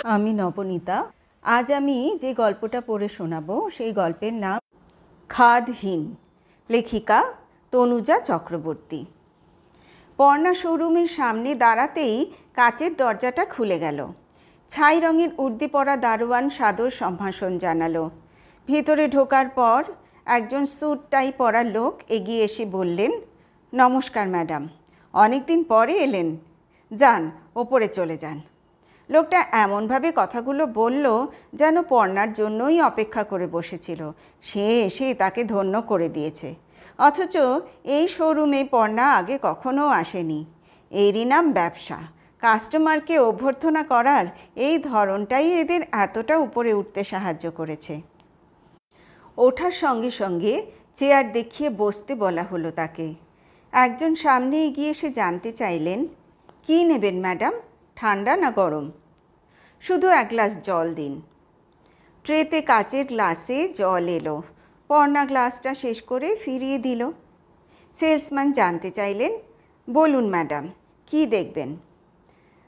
আমি নবনীতা। আজ আমি যে গল্পটা পড়ে শোনাবো সেই গল্পের নাম খাদহীন। লেখিকা তনুজা চক্রবর্তী। পর্ণা শোরুমের সামনে দাঁড়াতেই কাচের দরজাটা খুলে গেল। ছাই রঙের উর্দি পরা দারোয়ান সাদর সম্ভাষণ জানালো। ভেতরে ঢোকার পর একজন স্যুট টাই পরা লোক এগিয়ে এসে বললেন, নমস্কার ম্যাডাম, অনেক দিন পরে এলেন, যান ওপরে চলে যান। লোকটা এমনভাবে কথাগুলো বলল যেন পর্ণার জন্যই অপেক্ষা করে বসেছিল। সে এসে তাকে ধন্য করে দিয়েছে। অথচ এই শোরুমে পর্ণা আগে কখনো আসেনি। এরই নাম ব্যবসা। কাস্টমারকে অভ্যর্থনা করার এই ধরনটাই এদের এতটা উপরে উঠতে সাহায্য করেছে। ওঠার সঙ্গে সঙ্গে চেয়ার দেখিয়ে বসতে বলা হলো তাকে। একজন সামনে এগিয়ে এসে জানতে চাইলেন, কী নেবেন ম্যাডাম, ঠান্ডা না গরম? শুধু এক গ্লাস জল দিন। ট্রেতে কাচের গ্লাসে জল এলো। পর্ণা গ্লাসটা শেষ করে ফিরিয়ে দিল। সেলসম্যান জানতে চাইলেন, বলুন ম্যাডাম, কি দেখবেন?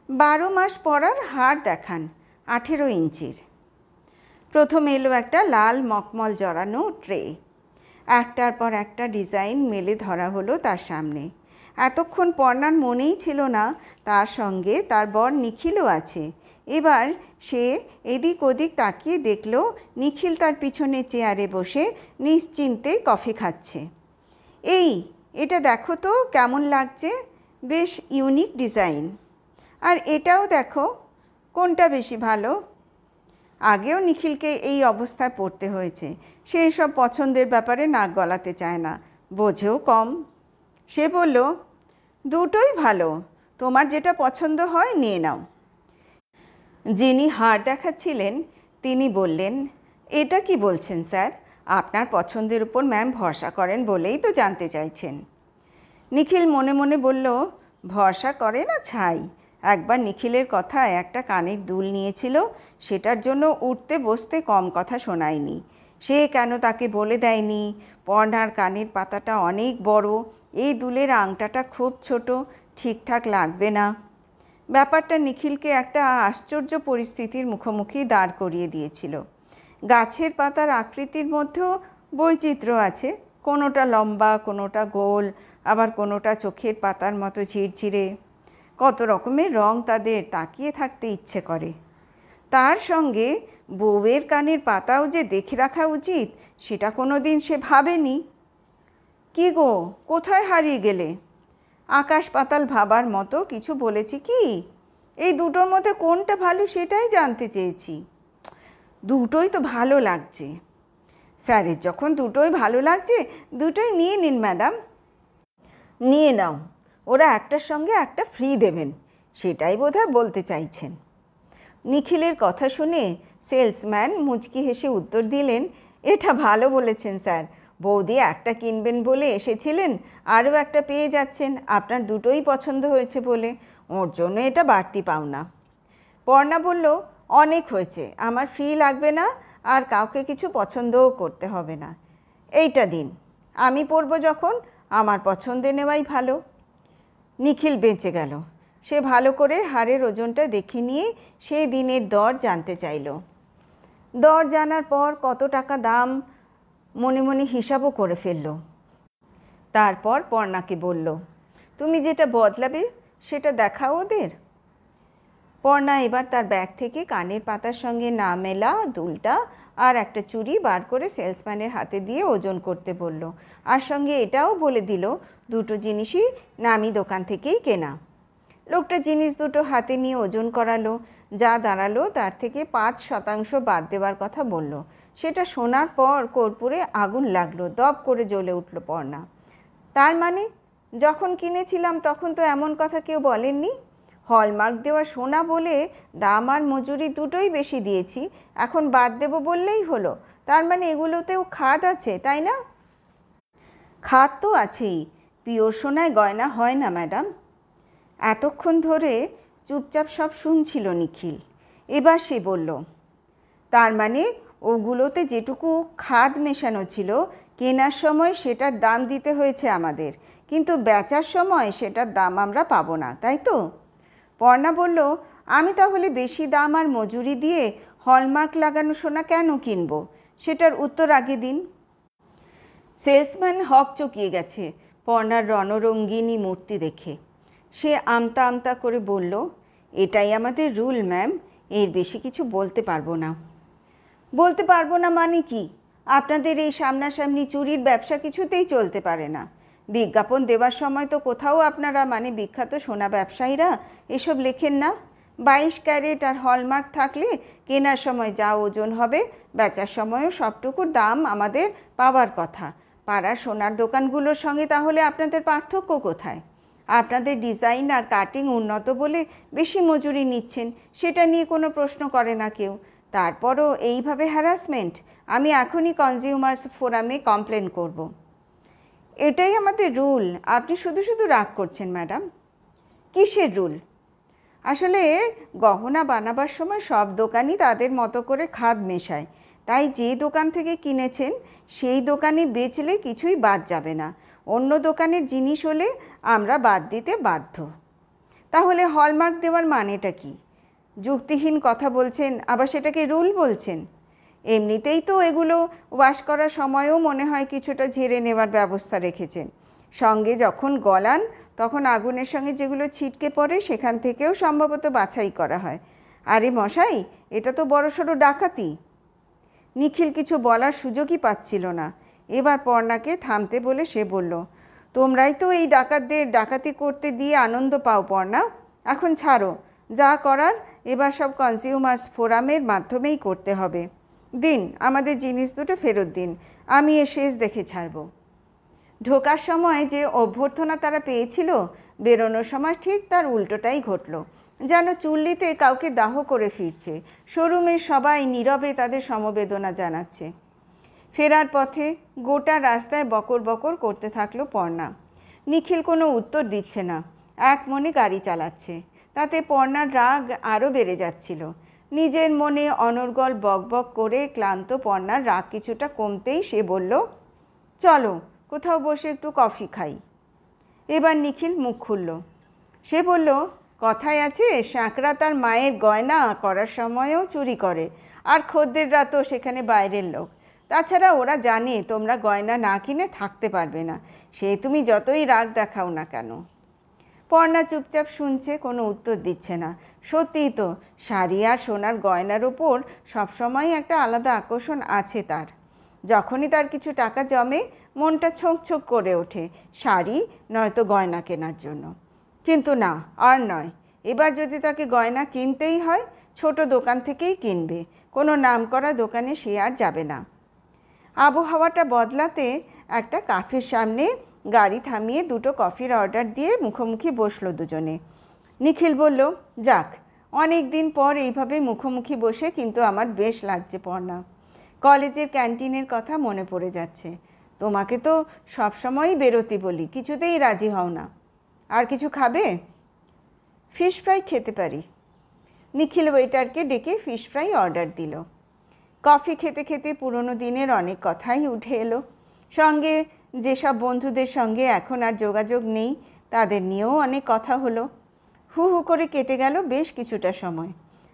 12 মাস পরার হার দেখান, 18 ইঞ্চির। প্রথম এলো একটা লাল মখমল জড়ানো ট্রে। একটার পর একটা ডিজাইন মেলে ধরা হলো তার সামনে। এতক্ষণ পর্ণার মনেই ছিল না তার সঙ্গে তার বর নিখিলও আছে। এবার সে এদিক ওদিক তাকিয়ে দেখল নিখিল তার পিছনে চেয়ারে বসে নিশ্চিন্তে কফি খাচ্ছে। এই, এটা দেখো তো কেমন লাগছে, বেশ ইউনিক ডিজাইন। আর এটাও দেখো, কোনটা বেশি ভালো? আগেও নিখিলকে এই অবস্থায় পড়তে হয়েছে। সে সব পছন্দের ব্যাপারে নাক গলাতে চায় না, বোঝেও কম। সে বলল, দুটোই ভালো, তোমার যেটা পছন্দ হয় নিয়ে নাও। যিনি হার দেখাচ্ছিলেন তিনি বললেন, এটা কি বলছেন স্যার? আপনার পছন্দের উপর ম্যাম ভরসা করেন বলেই তো জানতে চাইছেন। নিখিল মনে মনে বলল, ভরসা করে না ছাই। একবার নিখিলের কথায় একটা কানের দুল নিয়েছিল, সেটার জন্য উঠতে বসতে কম কথা শোনায়নি। সে কেন তাকে বলে দেয়নি পর্ণার কানের পাতাটা অনেক বড়, এই দুলের আংটাটা খুব ছোট, ঠিকঠাক লাগবে না। ব্যাপারটা নিখিলকে একটা আশ্চর্য পরিস্থিতির মুখোমুখি দাঁড় করিয়ে দিয়েছিল। গাছের পাতার আকৃতির মধ্যেও বৈচিত্র্য আছে, কোনোটা লম্বা, কোনোটা গোল, আবার কোনোটা চোখের পাতার মতো ঝিরঝিরে। কত রকমের রং তাদের, তাকিয়ে থাকতে ইচ্ছে করে। তার সঙ্গে বউয়ের কানের পাতাও যে দেখে রাখা উচিত, সেটা কোনো দিন সে ভাবেনি। কি গো, কোথায় হারিয়ে গেলে? আকাশ পাতাল ভাবার মতো কিছু বলেছি কি? এই দুটোর মধ্যে কোনটা ভালো সেটাই জানতে চেয়েছি। দুটোই তো ভালো লাগছে। স্যারের যখন দুটোই ভালো লাগছে, দুটোই নিয়ে নিন ম্যাডাম। নিয়ে নাও, ওরা একটার সঙ্গে একটা ফ্রি দেবেন, সেটাই বোধহয় বলতে চাইছেন। নিখিলের কথা শুনে সেলসম্যান মুচকি হেসে উত্তর দিলেন, এটা ভালো বলেছেন স্যার। বৌদি একটা কিনবেন বলে এসেছিলেন, আরও একটা পেয়ে যাচ্ছেন, আপনার দুটোই পছন্দ হয়েছে বলে। ওর জন্য এটা বাড়তি পাওনা। পর্ণা বলল, অনেক হয়েছে, আমার ফ্রি লাগবে না, আর কাউকে কিছু পছন্দও করতে হবে না। এইটা দিন, আমি পরব যখন, আমার পছন্দে নেওয়াই ভালো। নিখিল বেঁচে গেল। সে ভালো করে হারের ওজনটা দেখে নিয়ে সেই দিনের দর জানতে চাইল। দর জানার পর কত টাকা দাম মনে মনে হিসাবও করে ফেলল। তারপর পর্ণাকে বলল, তুমি যেটা বদলাবে সেটা দেখাও ওদের। পর্ণা এবার তার ব্যাগ থেকে কানের পাতার সঙ্গে না মেলা দুলটা আর একটা চুড়ি বার করে সেলসম্যানের হাতে দিয়ে ওজন করতে বলল। আর সঙ্গে এটাও বলে দিল দুটো জিনিসই নামি দোকান থেকেই কেনা। লোকটা জিনিস দুটো হাতে নিয়ে ওজন করালো। যা দাঁড়ালো তার থেকে 5% বাদ দেওয়ার কথা বলল। সেটা শোনার পর কর্পূরে আগুন লাগলো, দপ করে জ্বলে উঠল পর্ণা। তার মানে যখন কিনেছিলাম তখন তো এমন কথা কেউ বলেননি। হলমার্ক দেওয়া সোনা বলে দাম আর মজুরি দুটোই বেশি দিয়েছি, এখন বাদ দেব বললেই হলো। তার মানে এগুলোতেও খাদ আছে, তাই না? খাদ তো আছেই, পিওর সোনায় গয়না হয় না ম্যাডাম। এতক্ষণ ধরে চুপচাপ সব শুনছিল নিখিল। এবার সে বলল, তার মানে ওগুলোতে যেটুকু খাদ মেশানো ছিল, কেনার সময় সেটার দাম দিতে হয়েছে আমাদের, কিন্তু বেচার সময় সেটার দাম আমরা পাবো না, তাই তো? পর্ণা বলল, আমি তাহলে বেশি দাম আর মজুরি দিয়ে হলমার্ক লাগানো সোনা কেন কিনব? সেটার উত্তর আগে দিন। সেলসম্যান হক চকিয়ে গেছে পর্ণার রণরঙ্গিনী মূর্তি দেখে। সে আমতা আমতা করে বলল, এটাই আমাদের রুল ম্যাম, এর বেশি কিছু বলতে পারবো না। বলতে পারবো না মানে কি? আপনাদের এই সামনাসামনি চুরির ব্যবসা কিছুতেই চলতে পারে না। বিজ্ঞাপন দেওয়ার সময় তো কোথাও আপনারা মানে বিখ্যাত সোনা ব্যবসায়ীরা এসব লেখেন না। 22 ক্যারেট আর হলমার্ক থাকলে কেনার সময় যা ওজন হবে বেচার সময়ও সবটুকুর দাম আমাদের পাওয়ার কথা। পাড়ার সোনার দোকানগুলোর সঙ্গে তাহলে আপনাদের পার্থক্য কোথায়? আপনাদের ডিজাইন আর কাটিং উন্নত বলে বেশি মজুরি নিচ্ছেন, সেটা নিয়ে কোনো প্রশ্ন করে না কেউ। তারপরও এইভাবে হ্যারাসমেন্ট! আমি এখনই কনজিউমার্স ফোরামে কমপ্লেন করব। এটাই আমাদের রুল। আপনি শুধু শুধু রাগ করছেন ম্যাডাম। কিসের রুল? আসলে গহনা বানাবার সময় সব দোকানই তাদের মতো করে খাদ মেশায়, তাই যে দোকান থেকে কিনেছেন সেই দোকানে বেচলে কিছুই বাদ যাবে না। অন্য দোকানের জিনিস হলে আমরা বাদ দিতে বাধ্য। তাহলে হলমার্ক দেওয়ার মানেটা কি? যুক্তিহীন কথা বলছেন, আবার সেটাকে রুল বলছেন। এমনিতেই তো এগুলো ওয়াশ করার সময়ও মনে হয় কিছুটা ঝেড়ে নেওয়ার ব্যবস্থা রেখেছেন। সঙ্গে যখন গলান তখন আগুনের সঙ্গে যেগুলো ছিটকে পড়ে সেখান থেকেও সম্ভবত বাছাই করা হয়। আরে মশাই, এটা তো বড়সড় ডাকাতি। নিখিল কিছু বলার সুযোগই পাচ্ছিল না। এবার পর্ণাকে থামতে বলে সে বলল, তোমরাই তো এই ডাকাতদের ডাকাতি করতে দিয়ে আনন্দ পাও পর্ণা। এখন ছাড়ো, যা করার এবার সব কনজিউমার্স ফোরামের মাধ্যমেই করতে হবে। দিন, আমাদের জিনিস দুটো ফেরত দিন, আমি এর শেষ দেখে ছাড়ব। ঢোকার সময় যে অভ্যর্থনা তারা পেয়েছিল, বেরোনোর সময় ঠিক তার উল্টোটাই ঘটল। যেন চুল্লিতে কাউকে দাহ করে ফিরছে। শোরুমের সবাই নীরবে তাদের সমবেদনা জানাচ্ছে। ফেরার পথে গোটা রাস্তায় বকর বকর করতে থাকলো পর্ণা। নিখিল কোনো উত্তর দিচ্ছে না, এক মনে গাড়ি চালাচ্ছে। তাতে পর্ণার রাগ আরও বেড়ে যাচ্ছিল। নিজের মনে অনর্গল বকবক করে ক্লান্ত পর্ণার রাগ কিছুটা কমতেই সে বলল, চলো কোথাও বসে একটু কফি খাই। এবার নিখিল মুখ খুলল। সে বলল, কথায় আছে শাঁকড়া তার মায়ের গয়না করার সময়ও চুরি করে, আর খদ্দেররা তো সেখানে বাইরের লোক। তাছাড়া ওরা জানে তোমরা গয়না না কিনে থাকতে পারবে না, সে তুমি যতই রাগ দেখাও না কেন। পর্ণা চুপচাপ শুনছে, কোনো উত্তর দিচ্ছে না। সত্যিই তো শাড়ি আর সোনার গয়নার ওপর সবসময় একটা আলাদা আকর্ষণ আছে তার। যখনই তার কিছু টাকা জমে মনটা ছোঁক ছোঁক করে ওঠে শাড়ি নয়তো গয়না কেনার জন্য। কিন্তু না, আর নয়। এবার যদি তাকে গয়না কিনতেই হয় ছোট দোকান থেকেই কিনবে, কোনো নামকরা দোকানে সে আর যাবে না। আবহাওয়াটা বদলাতে একটা কাফের সামনে গাড়ি থামিয়ে দুটো কফির অর্ডার দিয়ে মুখোমুখি বসলো দুজনে। নিখিল বলল, যাক, অনেক দিন পর এইভাবে মুখোমুখি বসে কিন্তু আমার বেশ লাগছে পর্ণা। কলেজের ক্যান্টিনের কথা মনে পড়ে যাচ্ছে। তোমাকে তো সবসময়ই বেরোতে বলি, কিছুতেই রাজি হও না। আর কিছু খাবে? ফিশ ফ্রাই খেতে পারি। নিখিল ওয়েটারকে ডেকে ফিশ ফ্রাই অর্ডার দিল। কফি খেতে খেতে পুরনো দিনের অনেক কথাই উঠে এলো। সঙ্গে যেসব বন্ধুদের সঙ্গে এখন আর যোগাযোগ নেই তাদের নিয়েও অনেক কথা হলো। হু হু করে কেটে গেল বেশ কিছুটা সময়।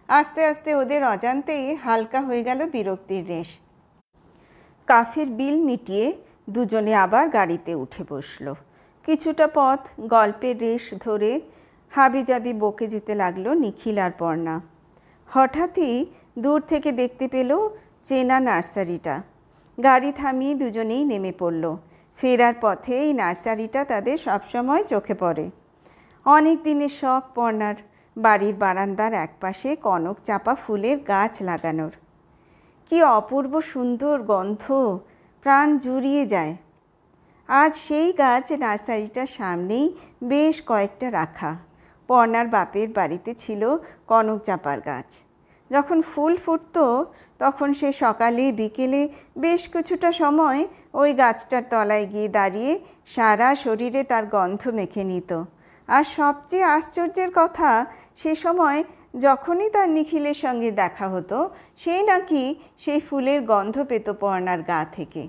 আস্তে আস্তে ওদের অজান্তেই হালকা হয়ে গেল বিরক্তির রেশ। কাফের বিল মিটিয়ে দুজনে আবার গাড়িতে উঠে বসল। কিছুটা পথ গল্পের রেশ ধরে হাবিজাবি বকে যেতে লাগলো নিখিল আর পর্ণা। হঠাৎই দূর থেকে দেখতে পেল চেনা নার্সারিটা। গাড়ি থামিয়ে দুজনেই নেমে পড়ল। ফেরার পথে এই নার্সারিটা তাদের সবসময় চোখে পড়ে। অনেক দিনের শখ পর্ণার বাড়ির বারান্দার একপাশে কনক চাপা ফুলের গাছ লাগানোর। কি অপূর্ব সুন্দর গন্ধ, প্রাণ জুড়িয়ে যায়। আজ সেই গাছ নার্সারিটার সামনেই বেশ কয়েকটা রাখা। পর্ণার বাপের বাড়িতে ছিল কনক চাপার গাছ। যখন ফুল ফুটত তখন সে সকালে বিকেলে বেশ কিছুটা সময় ওই গাছটার তলায় গিয়ে দাঁড়িয়ে সারা শরীরে তার গন্ধ মেখে নিত। আর সবচেয়ে আশ্চর্যের কথা, সে সময় যখনই তার নিখিলের সঙ্গে দেখা হতো সেই নাকি সেই ফুলের গন্ধ পেত পর্ণার গা থেকে।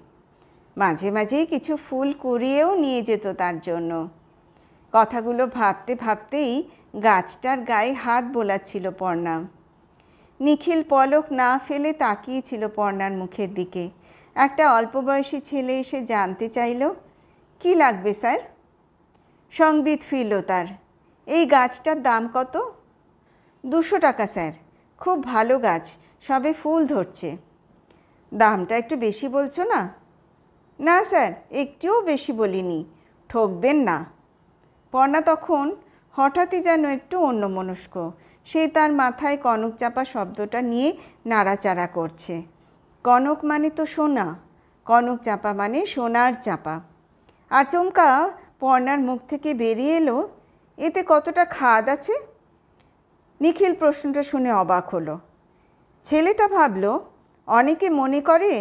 মাঝে মাঝেই কিছু ফুল কুড়িয়েও নিয়ে যেত তার জন্য। কথাগুলো ভাবতে ভাবতেই গাছটার গায়ে হাত বোলাচ্ছিল পর্ণা। নিখিল পলক না ফেলে তাকিয়েছিল পর্ণার মুখের দিকে। একটা অল্প বয়সী ছেলে এসে জানতে চাইল, কি লাগবে স্যার? সংবিত ফিরল তার। এই গাছটার দাম কত? 200 টাকা স্যার, খুব ভালো গাছ, সবে ফুল ধরছে। দামটা একটু বেশি বলছো না? না স্যার, একটুও বেশি বলিনি, ঠকবেন না। পর্ণা তখন হঠাৎই যেন একটু অন্যমনস্ক। সে তার মাথায় কনক চাপা শব্দটা নিয়ে নাড়াচাড়া করছে। কনক মানে তো সোনা, কনক চাপা মানে সোনার চাপা। আচমকা পর্ণার মুখ থেকে বেরিয়ে এলো, এতে কতটা খাদ আছে? নিখিল প্রশ্নটা শুনে অবাক হলো। ছেলেটা ভাবল, অনেকে মনে করে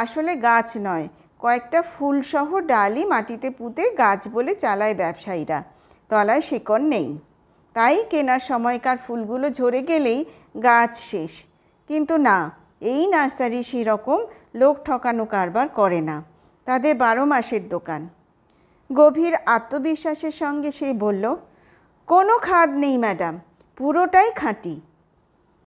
আসলে গাছ নয়, কয়েকটা ফুলসহ ডালি মাটিতে পুঁতে গাছ বলে চালায় ব্যবসায়ীরা, তলায় শিকড় নেই। তাই কেনার সময়কার ফুলগুলো ঝরে গেলেই গাছ শেষ। কিন্তু না, এই নার্সারি সেরকম লোক ঠকানো কারবার করে না, তাদের 12 মাসের দোকান। গভীর আত্মবিশ্বাসের সঙ্গে সে বলল, কোনো খাদ নেই ম্যাডাম, পুরোটাই খাঁটি।